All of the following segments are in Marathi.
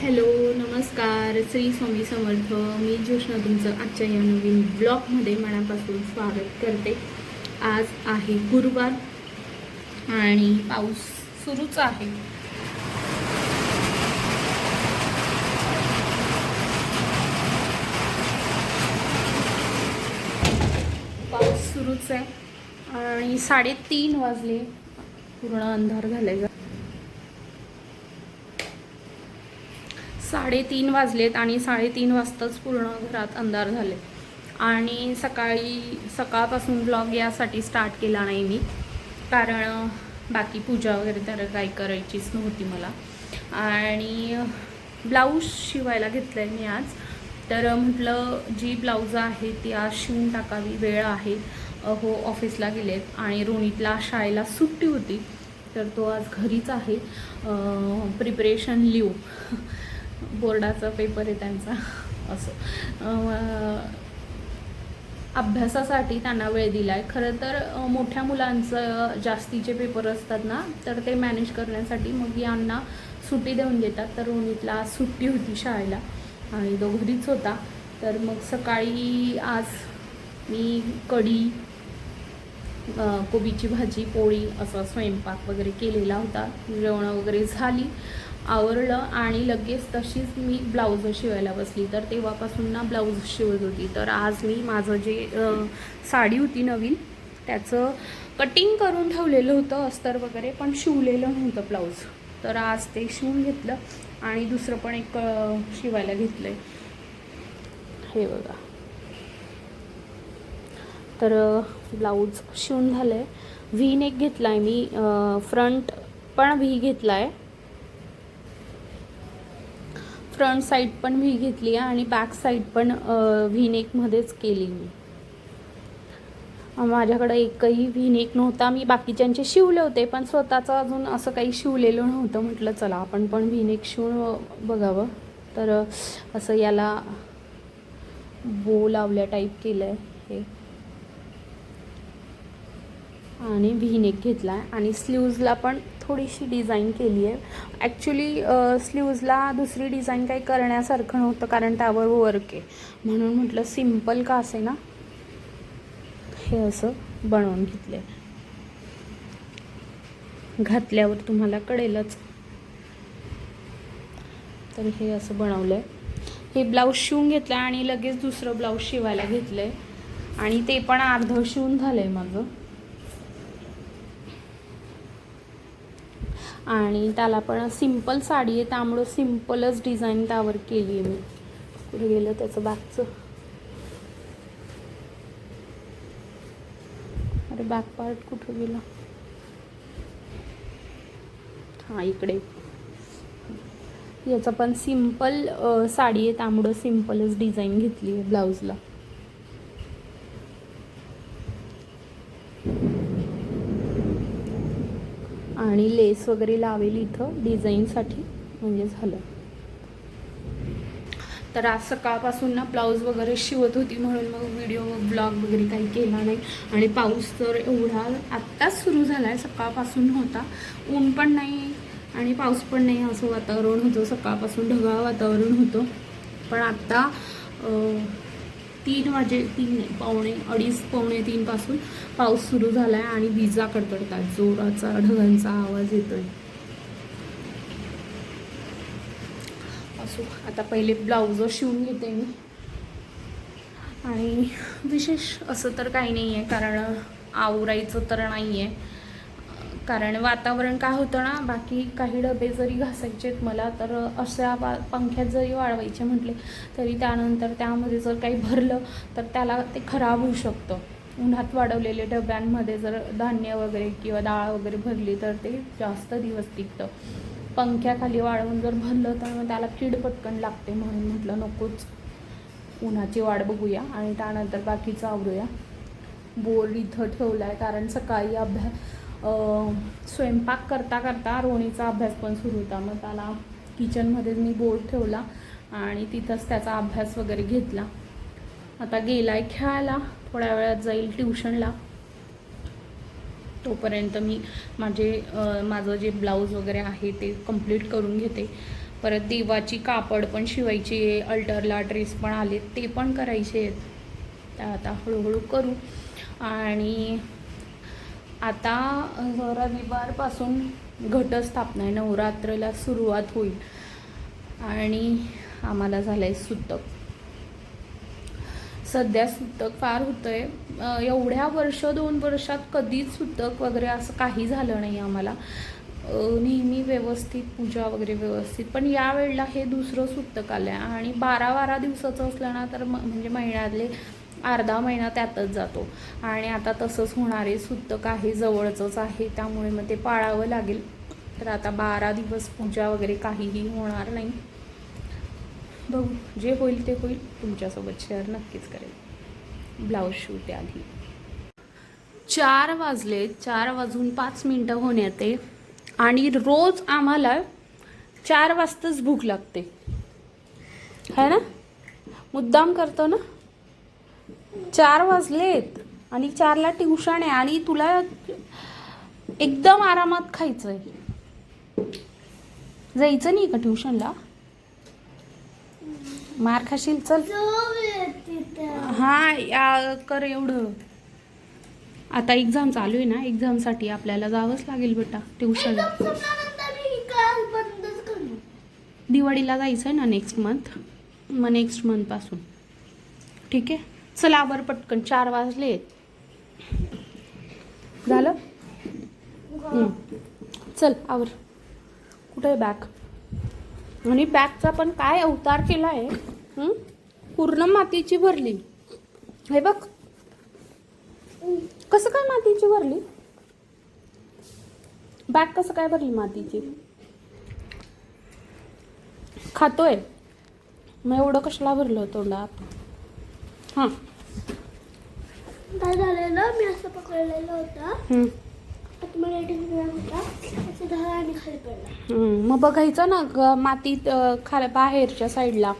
हॅलो नमस्कार श्री स्वामी समर्थ. मी ज्योष्णा तुमचं आजच्या या नवीन ब्लॉगमध्ये मनापासून स्वागत करते. आज आहे गुरुवार आणि पाऊस सुरूच आहे. पाऊस सुरूच आहे आणि 3:30 वाजले. पूर्ण अंधार झालाय. 3:30 वाजलेत आणि 3:30 वाजताच पूर्ण घरात अंधार झाले. आणि सकाळपासून ब्लॉग यासाठी स्टार्ट केला नाही मी, कारण बाकी पूजा वगैरे तर काही करायचीच नव्हती मला. आणि ब्लाऊज शिवायला घेतलं आहे मी आज. तर म्हटलं जी ब्लाऊज आहे ती आज शिवून टाकावी, वेळ आहे. हो ऑफिसला गेलेत आणि रोनितला शाळेला सुट्टी होती, तर तो आज घरीच आहे. प्रिपरेशन लिव्ह बोर्डाचा पेपर आहे त्यांचा. असं अभ्यासासाठी त्यांना वेळ दिला आहे. खरं तर मोठ्या मुलांचं जास्तीचे पेपर असतात ना, तर ते मॅनेज करण्यासाठी मग यांना सुट्टी देऊन देतात. तर रोनितला सुट्टी होती शाळेला आणि तो घरीच होता. तर मग सकाळी आज मी कढी, कोबीची भाजी, पोळी असा स्वयंपाक वगैरे केलेला होता. जेवणं वगैरे झाली, आवरलं आणि लगेच तशीच मी ब्लाऊज शिवायला बसली. तर तेव्हापासून ना ब्लाऊज शिवत होती. तर आज मी माझं जे साडी होती नवीन त्याचं कटिंग करून ठेवलेलं होतं अस्तर वगैरे, पण शिवलेलं नव्हतं ब्लाऊज. तर आज ते शिवून घेतलं आणि दुसरं पण एक शिवायला घेतलं आहे. हे बघा. तर ब्लाऊज शिवून झालं आहे. व्ही नेक घेतला आहे मी. फ्रंट पण व्ही घेतला आहे, फ्रंट साईड पण व्ही घेतली आहे आणि बॅक साईड पण व्ही नेकमध्येच केली मी. माझ्याकडं एकही व्ही नेक नव्हता. मी बाकीच्यांचे शिवले होते, पण स्वतःचं अजून असं काही शिवलेलं नव्हतं. म्हटलं चला आपण पण व्ही नेक शिवून बघावं. तर असं याला बो लावल्या टाईप केलं आहे हे, आणि व्ही नेक घेतला आहे. आणि स्लीव्जला पण थोडीशी डिझाईन केली आहे. ॲक्च्युली स्लीव्जला दुसरी डिझाईन काही करण्यासारखं नव्हतं, कारण त्यावर वर्क आहे. म्हणून म्हटलं सिम्पल का असे ना, हे असं बनवून घेतलं आहे. घातल्यावर तुम्हाला कळेलच. तर हे असं बनवलं आहे. हे ब्लाऊज शिवून घेतलं आहे आणि लगेच दुसरं ब्लाऊज शिवायला घेतलं आहे आणि ते पण अर्धं शिवून झालं आहे माझं. आणि त्याला पण सिम्पल साडी आहे, त्यामुळं सिम्पलच डिझाईन त्यावर केली आहे मी. कुठे गेलं त्याचं बॅकचं? अरे बॅक पार्ट कुठं गेला? हां इकडे. याचं पण सिम्पल साडी आहे, त्यामुळं सिम्पलच डिझाईन घेतली आहे ब्लाऊजला. आणि लेस वगैरे लावेल इथं डिझाईनसाठी, म्हणजे झालं. तर आज सकाळपासून ना ब्लाऊज वगैरे शिवत होती, म्हणून मग व्हिडिओ ब्लॉग वगैरे काही केला नाही. आणि पाऊस तर एवढा आत्ताच सुरू झाला आहे, सकाळपासून होता. ऊन पण नाही आणि पाऊस पण नाही, असं वातावरण होतं. सकाळपासून ढगाळ वातावरण होतं, पण आत्ता 2:30 पासून पाऊस सुरू झाला आहे आणि विजा कडकडतात, जोराचा ढगांचा आवाज येतोय. असो, आता पहिले ब्लाऊज शिवून घेते मी. आणि विशेष असं तर काही नाही आहे, कारण आवरायचं तर नाही आहे. कारण वातावरण काय होतं ना, बाकी काही डबे जरी घासायचे आहेत मला, तर अशा पंख्यात जरी वाळवायचे म्हटले तरी त्यानंतर त्यामध्ये जर काही भरलं तर त्याला ते खराब होऊ शकतं. उन्हात वाढवलेले डब्यांमध्ये जर धान्य वगैरे किंवा डाळ वगैरे भरली तर ते जास्त दिवस टिकतं. पंख्याखाली वाळवून जर भरलं तर मग त्याला कीड पटकन लागते. म्हणून म्हटलं नकोच, उन्हाची वाट बघूया आणि त्यानंतर बाकीचं आवरूया. बोर्ड इथं ठेवला आहे, कारण सकाळी स्वयंपाक करता करता रोणीचा अभ्यास पण सुरू होता. मग त्याला किचनमध्ये मी बोर्ड ठेवला आणि तिथंच त्याचा अभ्यास वगैरे घेतला. आता गेला आहे खेळायला, थोड्या वेळात जाईल ट्युशनला. तोपर्यंत मी माझं जे ब्लाऊज वगैरे आहे ते कंप्लीट करून घेते. परत देवाची कापड पण शिवायची आहे, अल्टरला ड्रेस पण आले ते पण करायचे आहेत. त्या आता हळूहळू करू. आणि आता रविवारपासून घटस्थापना आहे, नवरात्रला सुरुवात होईल आणि आम्हाला झालं आहे सुतक. सध्या सुतक फार होतं आहे. एवढ्या 2 वर्षात कधीच सुतक वगैरे असं काही झालं नाही आम्हाला. नेहमी व्यवस्थित पूजा वगैरे व्यवस्थित. पण यावेळेला हे दुसरं सुतक आलं आहे आणि 12 दिवसाचं असलं ना तर म्हणजे महिन्यातले अर्धा महिना त्यातच जातो. आणि आता तसंच होणार आहे. सुतक आहे, जवळचंच आहे, त्यामुळे मग ते पाळावं लागेल. तर आता 12 दिवस पूजा वगैरे काहीही होणार नाही. बघू, जे होईल ते होईल. तुमच्यासोबत शेअर नक्कीच करेल. ब्लाऊज शिवते आधी. 4 वाजले, 4 वाजून 5 मिनटं होण्यात आहे आणि रोज आम्हाला 4 वाजताच भूक लागते, है ना? मुद्दाम करतो ना. 4 वाजलेत आणि 4ला ट्युशन आहे आणि तुला एकदम आरामात खायचं आहे. जायचं नाही का ट्युशनला? मार खाशील. चल हा कर एवढं. आता एक्झाम चालू आहे ना, एक्झामसाठी आपल्याला जावंच लागेल बेटा ट्युशनला. दिवाळीला जायचं आहे ना नेक्स्ट मंथ, मग नेक्स्ट मंथपासून. ठीक आहे, चल आवर पटकन. 4 वाजले. झालं? चल आवर. कुठं आहे बॅग? आणि बॅगचा पण काय अवतार केला आहे. पूर्ण मातीची भरली. हे बघ कसं काय मातीची भरली. बॅग कसं काय भरली मातीची. खातोय मग एवढं कशाला भरलं तोंडात. हां काय झालेलं, मी असं पकडलेलं होतं, मग बघायचं ना मातीत खाली बाहेरच्या साईडला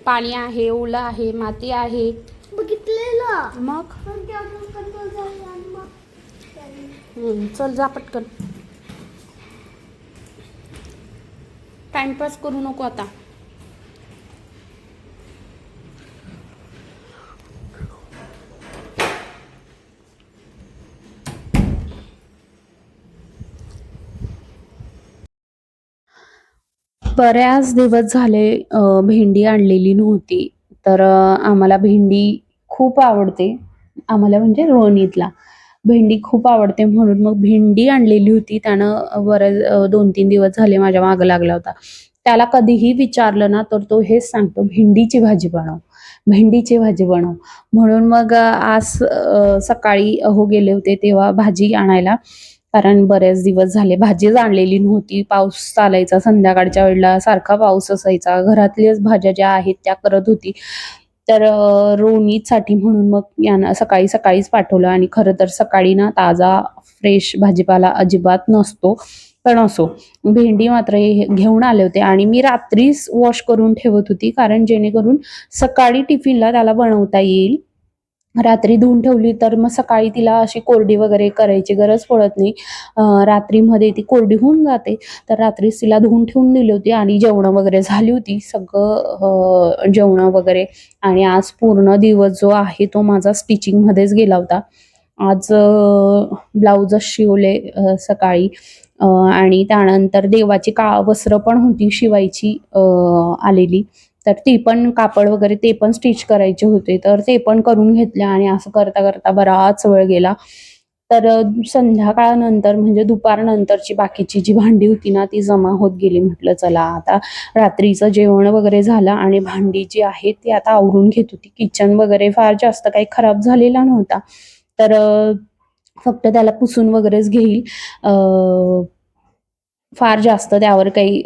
पाणी आहे, ओलं आहे, माती आहे. बघितलेलं मग चल जा पटकन. टाइमपास करू नको आता. बऱ्याच दिवस झाले भेंडी आणलेली नव्हती. तर आम्हाला भेंडी खूप आवडते. आम्हाला म्हणजे रोहिणीतला भेंडी खूप आवडते म्हणून मग भेंडी आणलेली होती. त्यानं बरेच 2-3 दिवस झाले माझ्या मागं लागला होता. त्याला कधीही विचारलं ना तर तो हेच सांगतो, भेंडीची भाजी बनव, भेंडीची भाजी बनव. म्हणून मग आज सकाळी गेले होते तेव्हा भाजी आणायला. कारण बरेच दिवस झाले भाजीच आणलेली नव्हती. पाऊस चालायचा, संध्याकाळच्या वेळेला सारखा पाऊस असायचा. घरातल्याच भाज्या ज्या आहेत त्या करत होती. तर रोनीसाठी म्हणून मग यांना सकाळी सकाळीच पाठवलं. आणि खरं तर सकाळी ना ताजा फ्रेश भाजीपाला अजिबात नसतो. पण असो, भेंडी मात्र घेऊन आले होते आणि मी रात्रीच वॉश करून ठेवत होती, कारण जेणेकरून सकाळी टिफिनला त्याला बनवता येईल. रात्री धुवून ठेवली तर मग सकाळी तिला अशी कोरडी वगैरे करायची गरज पडत नाही. रात्रीमध्ये ती कोरडी होऊन जाते. तर रात्रीच तिला धुवून ठेवून दिली होती आणि जेवणं वगैरे झाली होती. सगळं जेवणं वगैरे. आणि आज पूर्ण दिवस जो आहे तो माझा स्टिचिंगमध्येच गेला होता. आज ब्लाऊजच शिवले सकाळी. आणि त्यानंतर देवाची वस्त्र पण होती शिवायची आलेली. तर ती पण कापड वगैरे ते पण स्टिच करायचे होते. तर ते पण करून घेतले आणि असं करता करता बराच वेळ गेला. तर संध्याकाळनंतर म्हणजे दुपारनंतरची बाकीची जी भांडी होती ना ती जमा होत गेली. म्हटलं चला आता रात्रीचं जेवण वगैरे झालं आणि भांडी जी आहेत ती आता आवरून घेत होती. किचन वगैरे फार जास्त काही खराब झालेला नव्हता. तर फक्त त्याला पुसून वगैरेच घेईल. फार जास्त त्यावर काही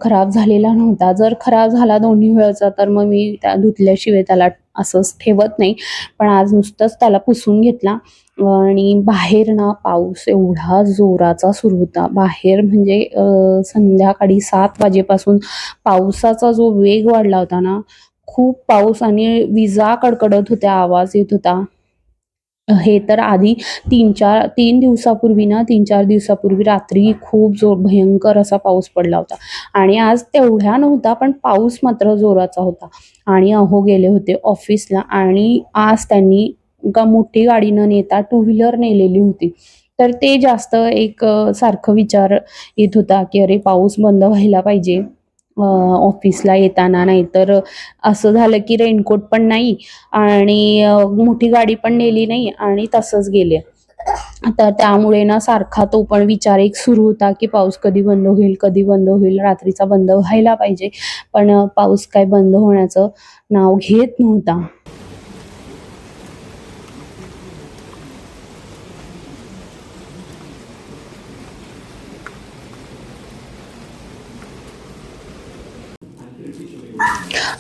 खराब झालेला नव्हता. जर खराब झाला दोन्ही वेळचा तर मग मी त्या धुतल्याशिवाय त्याला असंच ठेवत नाही. पण आज नुसतंच त्याला पुसून घेतला. आणि बाहेर ना पाऊस एवढा जोराचा सुरू होता. बाहेर म्हणजे संध्याकाळी 7 वाजेपासून पावसाचा जो वेग वाढला होता ना, खूप पाऊस आणि विजा कडकडत होत्या, आवाज येत होता. हे तर आधी 3-4 दिवसापूर्वी रात्री खूप भयंकर असा पाऊस पडला होता आणि आज तेवढा नव्हता, पण पाऊस मात्र जोराचा होता. आणि अहो गेले होते ऑफिसला आणि आज त्यांनी मोठी गाडी न नेता टू व्हीलर नेलेली होती. तर ते जास्त सारखं विचार येत होता, की अरे पाऊस बंद व्हायला पाहिजे ऑफिसला येताना, नाहीतर असं झालं की रेनकोट पण नाही आणि मोठी गाडी पण नेली नाही आणि तसंच गेले. तर त्यामुळे ना सारखा तो पण विचार एक सुरू होता, की पाऊस कधी बंद होईल, कधी बंद होईल, रात्रीचा बंद व्हायला पाहिजे. पण पाऊस काय बंद होण्याचं नाव घेत नव्हता.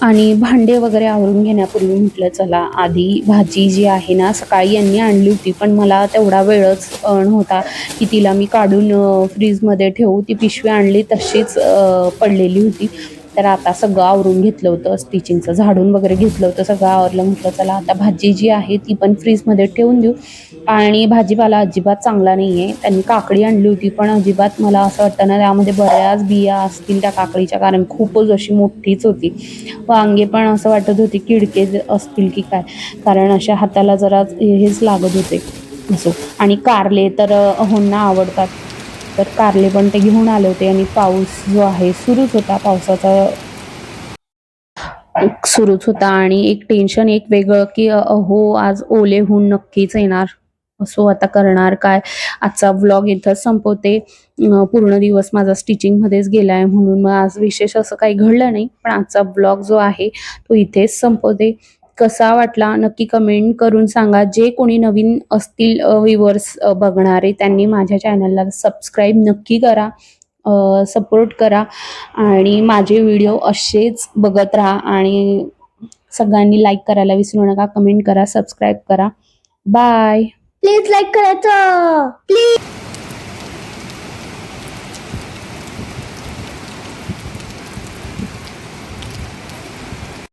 आणि भांडे वगैरे आवरून घेण्यापूर्वी म्हटलं चला आधी भाजी जी आहे ना सकाळी यांनी आणली होती, पण मला तेवढा वेळच नव्हता की तिला मी काढून फ्रीजमध्ये ठेवू. ती पिशवी आणली तशीच पडलेली होती. तर आता सगळं आवरून घेतलं होतं, स्टिचिंगचं झाडून वगैरे घेतलं होतं, सगळं आवरलं. म्हटलं चला आता भाजी जी आहे ती पण फ्रीजमध्ये ठेवून देऊ. आणि भाजीपाला अजिबात चांगला नाही आहे. त्यांनी काकडी आणली होती, पण अजिबात मला असं वाटतं ना त्यामध्ये बऱ्याच बिया असतील त्या काकडीच्या, कारण खूपच अशी मोठीच होती. वांगे पण असं वाटत होते किडके असतील की काय, कारण अशा हाताला जरा हेच लागत होते असं. आणि कारले तर अहोंना आवडतात, तर कारले पण ते घेऊन आले होते. आणि पाऊस जो आहे सुरूच होता, पावसाचा सुरूच होता आणि एक टेन्शन एक वेगळं की अहो आज ओले होऊन नक्कीच येणार. असो आता करणार काय. आजचा व्लॉग इथंच संपवते. पूर्ण दिवस माझा स्टिचिंगमध्येच गेलाय म्हणून मग आज विशेष असं काही घडलं नाही, पण आजचा व्लॉग जो आहे तो इथेच संपवते. कसा वाटला नक्की कमेंट करून सांगा. जे कोणी नवीन असतील व्ह्यूअर्स बघणारे त्यांनी माझ्या चॅनलला सबस्क्राईब नक्की करा, सपोर्ट करा आणि माझे व्हिडिओ असेच बघत राहा. आणि सगळ्यांनी लाईक करायला विसरू नका, कमेंट करा, सबस्क्राईब करा. बाय. प्लीज लाईक करायचं प्लीज.